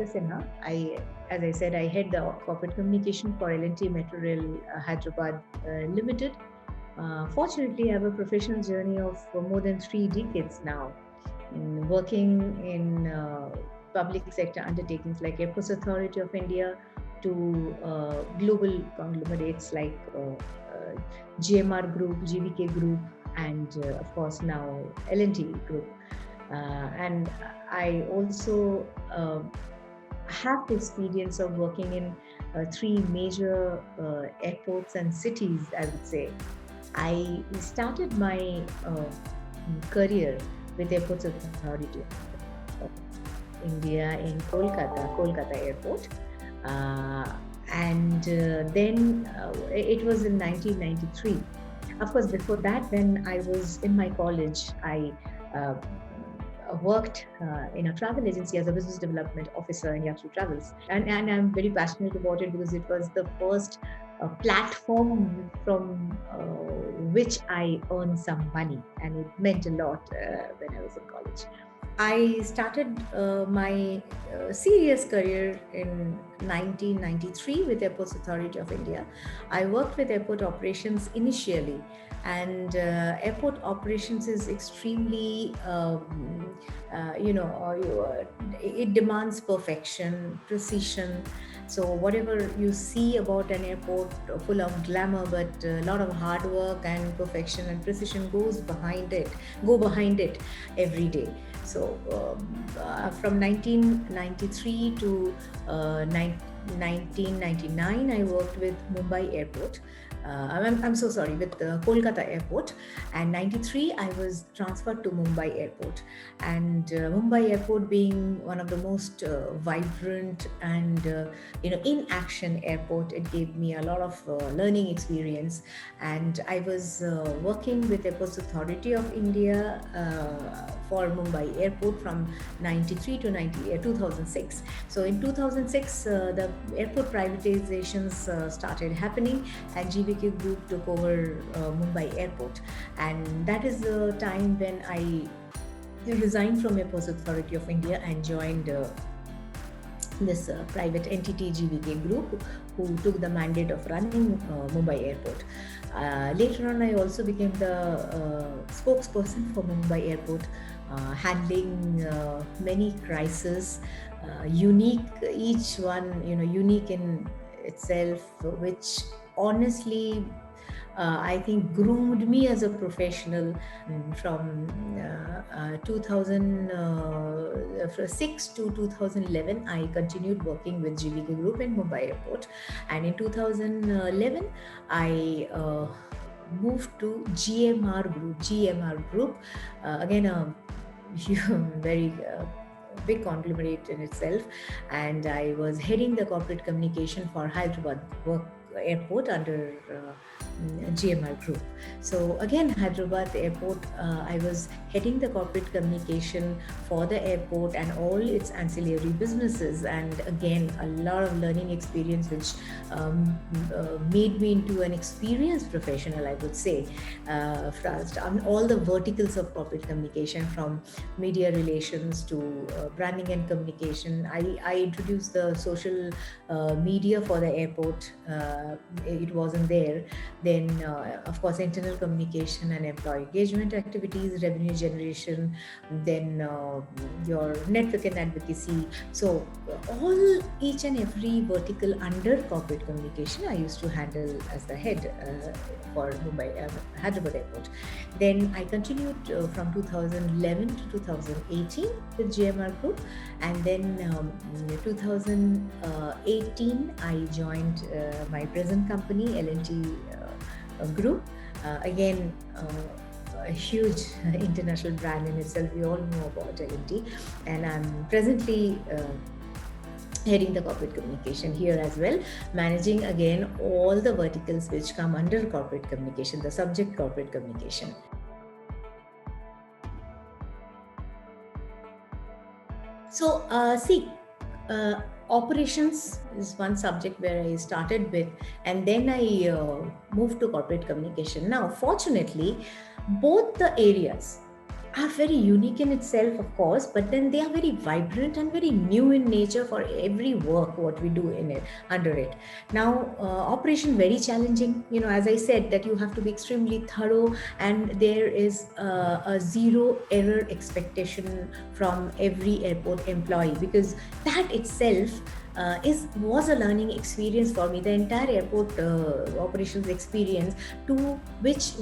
Anindita Sinha. As I said, I head the corporate communication for L&T Metro Rail Hyderabad Limited. Fortunately, I have a professional journey of more than 3 decades now, working in public sector undertakings like Airports Authority of India to global conglomerates like GMR Group, GVK Group, and of course now L&T Group. And I also have the experience of working in three major airports and cities, I would say. I started my career with Airports Authority of India in Kolkata Airport. Uh, and then it was in 1993. Of course, before that, when I was in my college, I worked in a travel agency as a business development officer in Yatri Travels. And I'm very passionate about it because it was the first platform from which I earned some money, and it meant a lot when I was in college. I started my serious career in 1993 with Airports Authority of India. I worked with airport operations initially, and airport operations is extremely, it demands perfection, precision. So whatever you see about an airport full of glamour, but a lot of hard work and perfection and precision go behind it every day. So from 1993 to 1999, I worked with Mumbai Airport. I'm so sorry, with Kolkata Airport. And 93, I was transferred to Mumbai Airport. And Mumbai Airport being one of the most vibrant and in action airport, it gave me a lot of learning experience. And I was working with Airports Authority of India for Mumbai Airport from 93 to 2006. So in 2006, the airport privatizations started happening, and GVK Group took over Mumbai Airport. And that is the time when I resigned from Airports Authority of India and joined this private entity GVK Group, who took the mandate of running Mumbai Airport. Later on, I also became the spokesperson for Mumbai Airport, handling many crises, unique, each one unique in itself, which honestly I think groomed me as a professional. From 2006 to 2011, I continued working with GVK Group in Mumbai Airport, and in 2011 I moved to GMR Group, again a very big conglomerate in itself, and I was heading the corporate communication for Hyderabad Airport under GMR Group. So again, Hyderabad Airport, I was heading the corporate communication for the airport and all its ancillary businesses, and again a lot of learning experience, which made me into an experienced professional, I would say. All the verticals of corporate communication, from media relations to branding and communication. I introduced the social media for the airport. It wasn't there. Then, of course, internal communication and employee engagement activities, revenue generation, then your network and advocacy. So each and every vertical under corporate communication, I used to handle as the head for Hyderabad Airport. Then I continued from 2011 to 2018 with GMR Group, and then 2018 I joined my present company, L&T Group. Again, a huge international brand in itself. We all know about L&T, and I'm presently heading the corporate communication here as well, managing again all the verticals which come under corporate communication, the subject corporate communication. So operations is one subject where I started with, and then I moved to corporate communication. Now, fortunately, both the areas, are very unique in itself, of course, but then they are very vibrant and very new in nature for every work what we do in it under it. Now, operation very challenging. As I said, that you have to be extremely thorough, and there is a zero error expectation from every airport employee, because that itself is was a learning experience for me. The entire airport operations experience, to which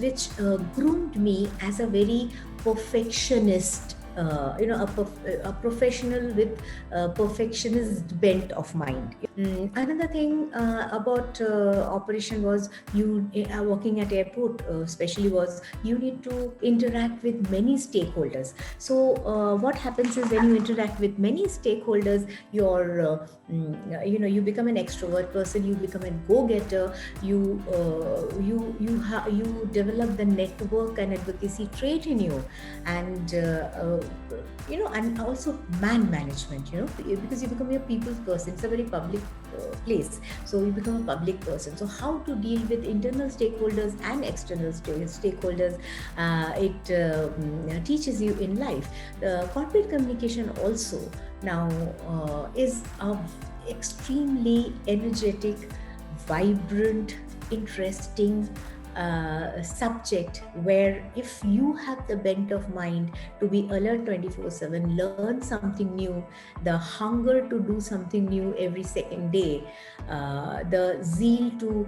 groomed me as a very perfectionist, a professional with a perfectionist bent of mind. Another thing about operation was, you working at airport especially, was you need to interact with many stakeholders. So what happens is, when you interact with many stakeholders, you become an extrovert person, you become a go-getter, you develop the network and advocacy trait in you, and and also man management, because you become a people's person. It's a very public place, so you become a public person. So how to deal with internal stakeholders and external stakeholders, it teaches you in life. Corporate communication also now is a extremely energetic, vibrant, interesting subject, where if you have the bent of mind to be alert 24/7, learn something new, the hunger to do something new every second day, the zeal to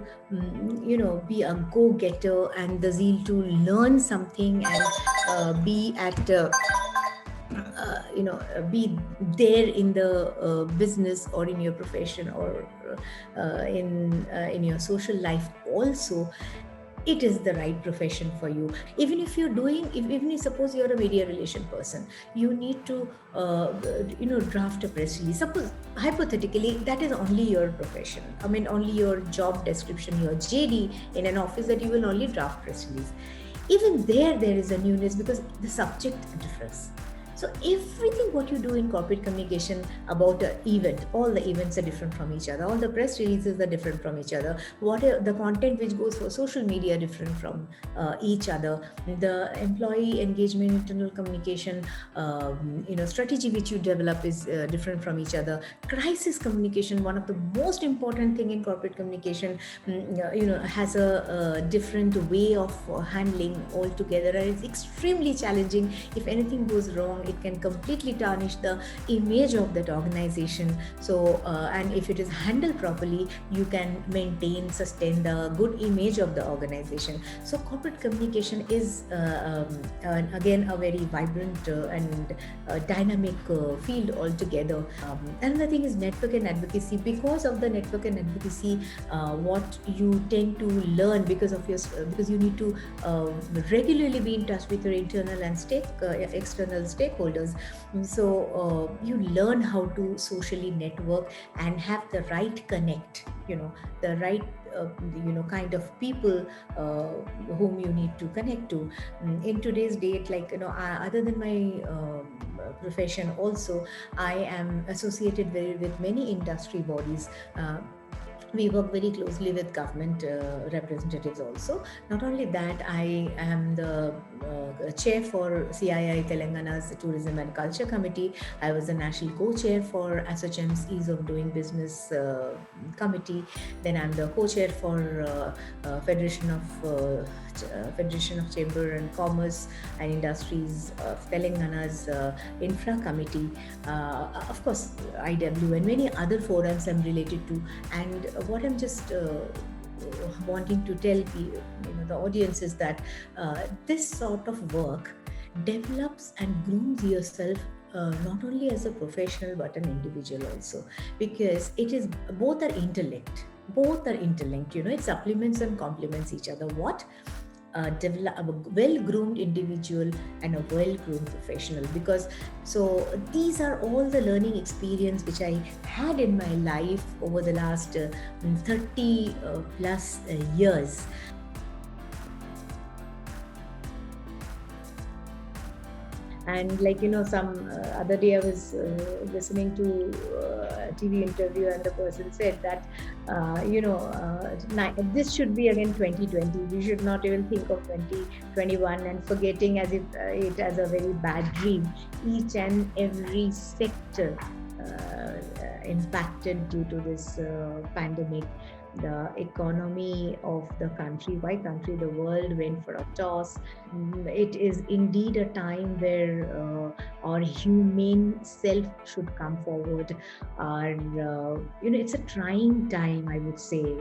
be a go-getter, and the zeal to learn something, and be at be there in the business, or in your profession, or in your social life also, it is the right profession for you. Even if you're doing, even if suppose you're a media relation person, you need to draft a press release. Suppose hypothetically that is only your profession, I mean only your job description, your JD in an office, that you will only draft press release. Even there is a newness, because the subject differs. So everything what you do in corporate communication about an event, all the events are different from each other. All the press releases are different from each other. What are the content which goes for social media different from each other. The employee engagement, internal communication, strategy which you develop is different from each other. Crisis communication, one of the most important thing in corporate communication, has a different way of handling altogether, and it's extremely challenging. If anything goes wrong, it can completely tarnish the image of that organization. So and if it is handled properly, you can sustain the good image of the organization. So corporate communication is again a very vibrant and dynamic field altogether. Another thing is network and advocacy. Because of the network and advocacy, what you tend to learn, because you need to regularly be in touch with your internal and external stakeholders. So you learn how to socially network and have the right connect, the right kind of people whom you need to connect to. In today's date, other than my profession also, I am associated with many industry bodies. We work very closely with government representatives also. Not only that, I am the chair for CII Telangana's Tourism and Culture Committee. I was the national co-chair for ASSOCHAM's Ease of Doing Business Committee. Then I'm the co-chair for Federation of Chamber and Commerce and Industries of Telangana's Infra Committee. Of course, IW and many other forums I'm related to. And what I'm just wanting to tell the audience is that this sort of work develops and grooms yourself not only as a professional but an individual also, because it is both are interlinked. It supplements and complements each other. Develop a well-groomed individual and a well-groomed professional, because so these are all the learning experience which I had in my life over the last 30 plus years. And like, some other day I was listening to a TV interview, and the person said that, this should be again 2020. We should not even think of 2021 and forgetting as if it as a very bad dream. Each and every sector impacted due to this pandemic. The economy of the country, why country, the world went for a toss. It is indeed a time where our humane self should come forward. Our, it's a trying time, I would say,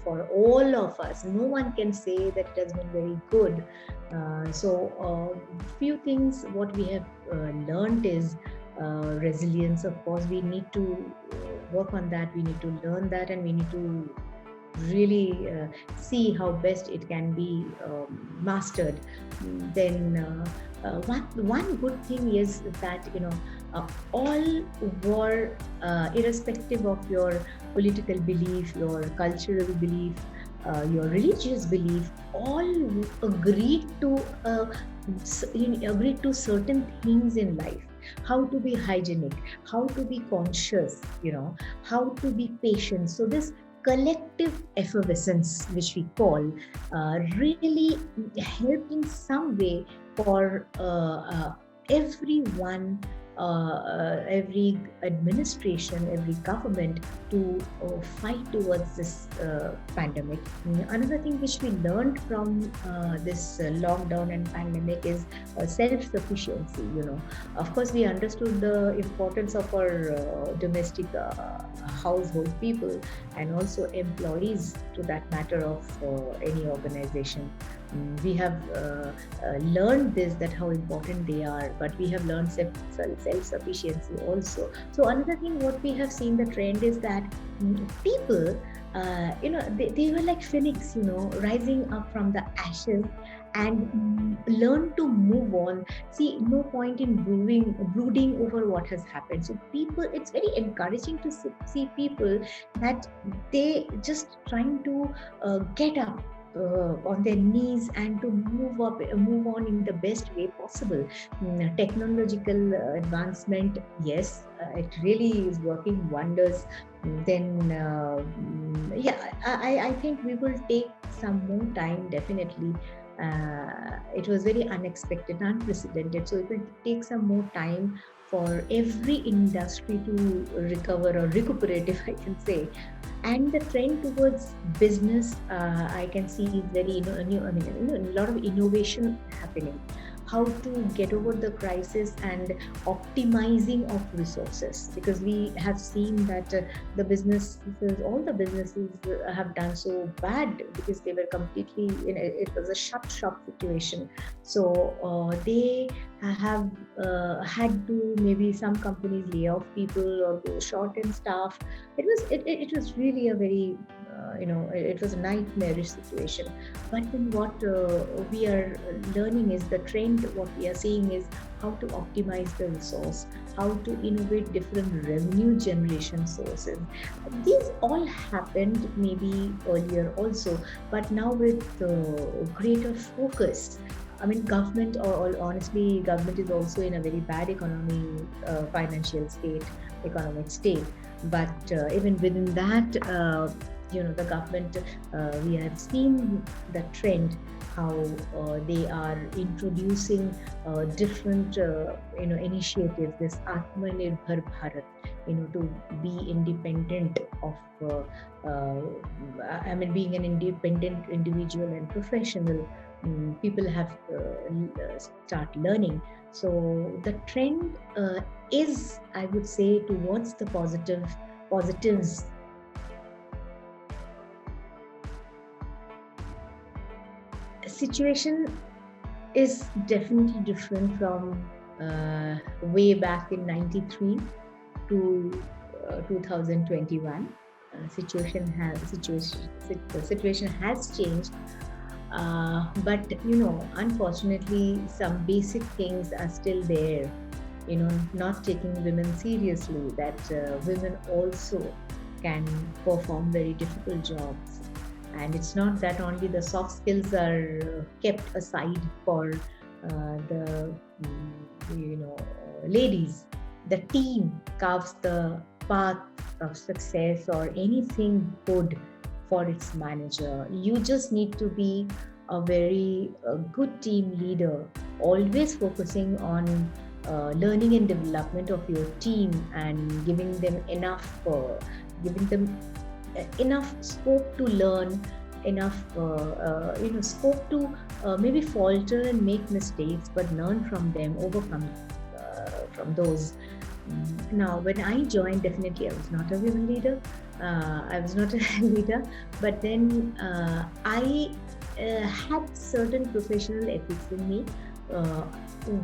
for all of us. No one can say that it has been very good. Few things what we have learned is resilience. Of course, we need to work on that. We need to learn that, and we need to really see how best it can be mastered. Then one good thing is that all were irrespective of your political belief, your cultural belief, your religious belief, all agreed to certain things in life. How to be hygienic, how to be conscious, how to be patient. So this collective effervescence, which we call, really helped in some way for everyone, every administration, every government to fight towards this pandemic. Another thing which we learned from this lockdown and pandemic is self-sufficiency. Of course, we understood the importance of our domestic household people, and also employees to that matter of any organization. We have learned this, that how important they are, but we have learned self-sufficiency also. So another thing what we have seen, the trend is that people, they were like phoenix, rising up from the ashes and learn to move on. See, no point in brooding over what has happened. So people, it's very encouraging to see people that they just trying to get up on their knees and to move on in the best way possible. Technological advancement, yes, it really is working wonders. Then I think we will take some more time, definitely. It was very unexpected, unprecedented, so it will take some more time for every industry to recover or recuperate, if I can say. And the trend towards business, I can see is very, a lot of innovation happening. How to get over the crisis and optimizing of resources, because we have seen that all the businesses have done so bad because they were completely, it was a shut shop situation. So they have had to, maybe some companies lay off people or go short in staff. It was really a very it was a nightmarish situation. But then what we are learning is the trend, what we are seeing is how to optimize the resource, how to innovate different revenue generation sources. These all happened maybe earlier also, but now with greater focus. I mean, government, or honestly, government is also in a very bad financial state, economic state. But even within that, the government, we have seen the trend, how they are introducing different, initiatives, this Atmanirbhar Bharat, to be independent of, being an independent individual and professional. People have start learning. So the trend is, I would say, towards the positives. Situation is definitely different from way back in 93 to 2021. The situation has changed. But unfortunately, some basic things are still there. Not taking women seriously, that women also can perform very difficult jobs. And it's not that only the soft skills are kept aside for the ladies, the team carves the path of success or anything good for its manager. You just need to be a very good team leader, always focusing on learning and development of your team and giving them enough scope to learn, enough scope to maybe falter and make mistakes, but learn from them, overcome from those. Now, when I joined, definitely I was not a women leader. I was not a leader, but then I had certain professional ethics in me. Uh,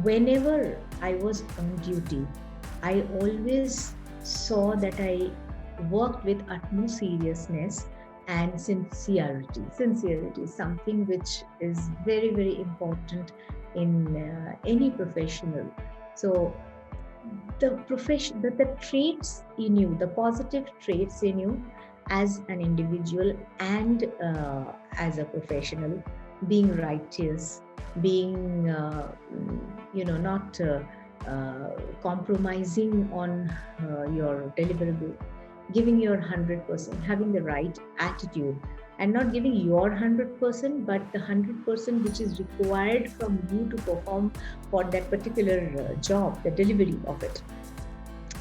Whenever I was on duty, I always saw that I worked with utmost seriousness and sincerity. Sincerity is something which is very, very important in any professional. So the traits in you, the positive traits in you as an individual and as a professional, being righteous, being not compromising on your deliverable, giving your 100%, having the right attitude, and not giving your 100%, but the 100% which is required from you to perform for that particular job, the delivery of it.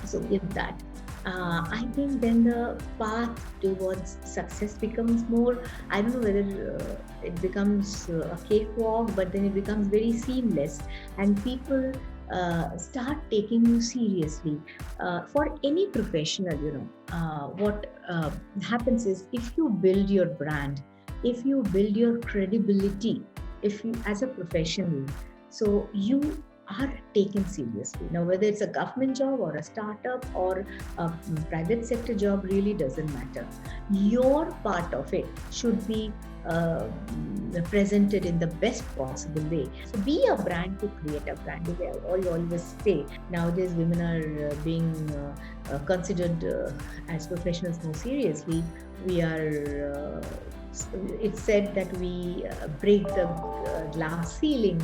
So with that, I think then the path towards success becomes more, I don't know whether it becomes a cakewalk, but then it becomes very seamless, and people start taking you seriously. For any professional, what happens is, if you build your brand, if you build your credibility, if you, as a professional, so you are taken seriously. Now, whether it's a government job or a startup or a private sector job, really doesn't matter. Your part of it should be presented in the best possible way. So be a brand to create a brand. I always say nowadays women are being considered as professionals more seriously. We are. It's said that we break the glass ceiling.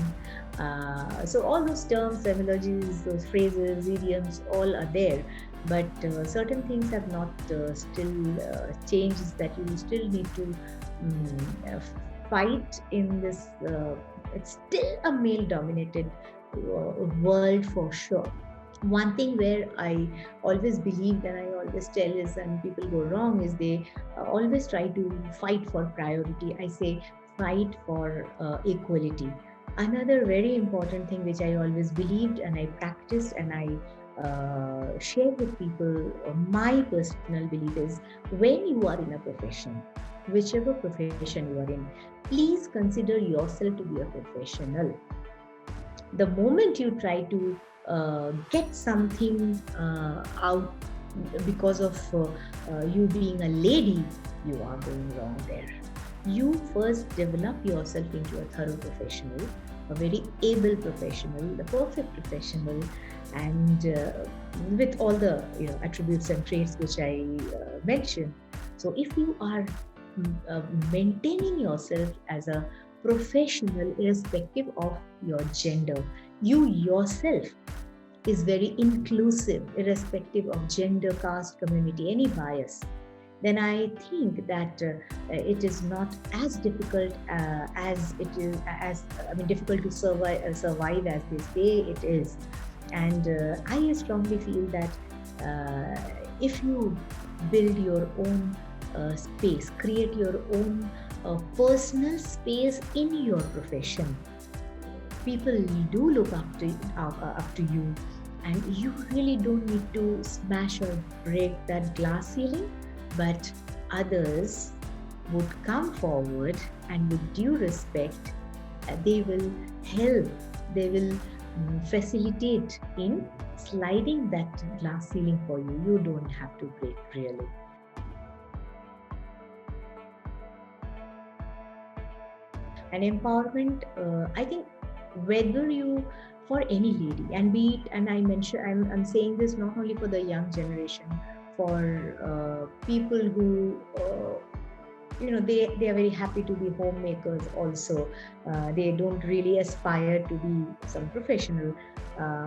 So all those terms, terminologies, those phrases, idioms, all are there. But certain things have not still changed. Is that you still need to fight in this. It's still a male-dominated world for sure. One thing where I always believed and I always tell is, and people go wrong, is they always try to fight for priority. I say fight for equality. Another very important thing which I always believed and I practiced and I share with people, my personal belief is, when you are in a profession, whichever profession you are in, please consider yourself to be a professional. The moment you try to get something out because of you being a lady, you are going wrong there. You first develop yourself into a thorough professional, a very able professional, the perfect professional, and with all the attributes and traits which I mentioned. So if you are maintaining yourself as a professional, irrespective of your gender, you yourself is very inclusive, irrespective of gender, caste, community, any bias, then I think that it is not as difficult as it is, difficult to survive as they say it is. And I strongly feel that if you build your own space, create your own personal space in your profession, people do look up to you, and you really don't need to smash or break that glass ceiling, but others would come forward and with due respect, they will help, they will facilitate in sliding that glass ceiling for you. You don't have to break, really. And empowerment, I think, whether you, for any lady, and be it, and I'm saying this not only for the young generation, for people who they are very happy to be homemakers also. They don't really aspire to be some professional.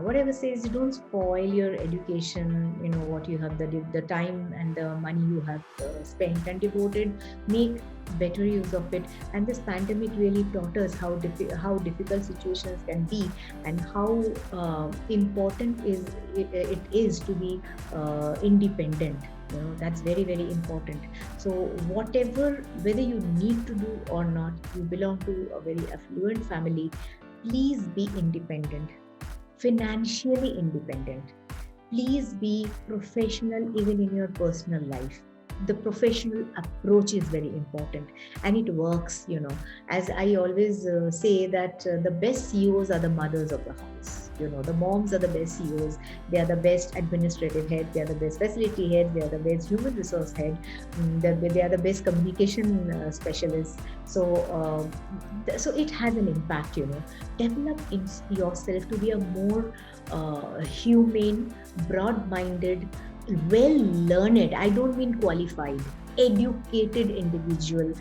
Whatever says, don't spoil your education, what you have, the time and the money you have spent and devoted. Make better use of it. And this pandemic really taught us how difficult situations can be, and how important it is to be independent. That's very, very important. So whatever, whether you need to do or not, you belong to a very affluent family, please be independent, financially independent. Please be professional even in your personal life. The professional approach is very important, and it works. As I always say that the best CEOs are the mothers of the house. The moms are the best CEOs. They are the best administrative head. They are the best facility head. They are the best human resource head. They are the best communication specialists. So it has an impact. Develop in yourself to be a more humane, broad-minded, well-learned, I don't mean qualified, educated individual.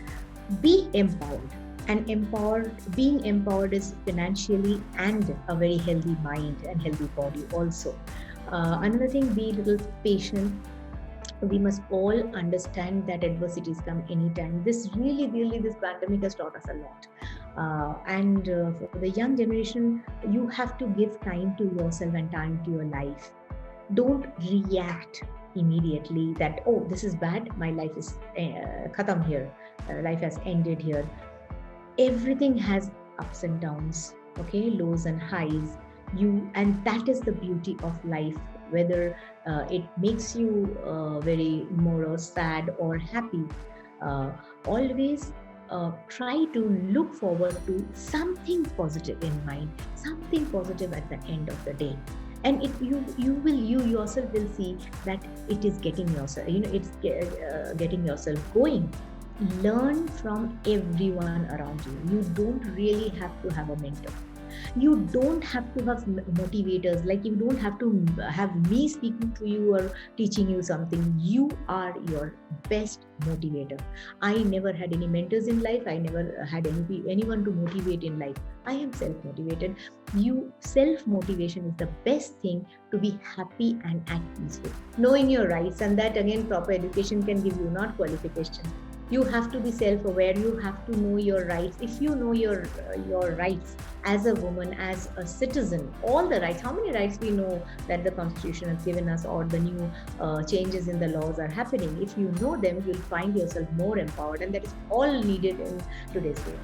Be empowered. And being empowered is financially and a very healthy mind and healthy body also. Another thing, be a little patient. We must all understand that adversities come anytime. This pandemic has taught us a lot. And for the young generation, you have to give time to yourself and time to your life. Don't react immediately that, oh, this is bad, my life is khatam here, life has ended here. Everything has ups and downs, okay, lows and highs. And that is the beauty of life, whether it makes you very more or sad or happy. Always try to look forward to something positive in mind, something positive at the end of the day. And you yourself will see that it is getting yourself, getting yourself going. Learn from everyone around you. You don't really have to have a mentor. You don't have to have motivators. Like, you don't have to have me speaking to you or teaching you something. You are your best motivator. I never had any mentors in life. I never had anyone to motivate in life. I am self-motivated. Self-motivation is the best thing to be happy and at peace with. Knowing your rights, and that again, proper education can give you, not qualification. You have to be self-aware. You have to know your rights. If you know your rights as a woman, as a citizen, all the rights, how many rights we know that the Constitution has given us, or the new changes in the laws are happening. If you know them, you'll find yourself more empowered, and that is all needed in today's day.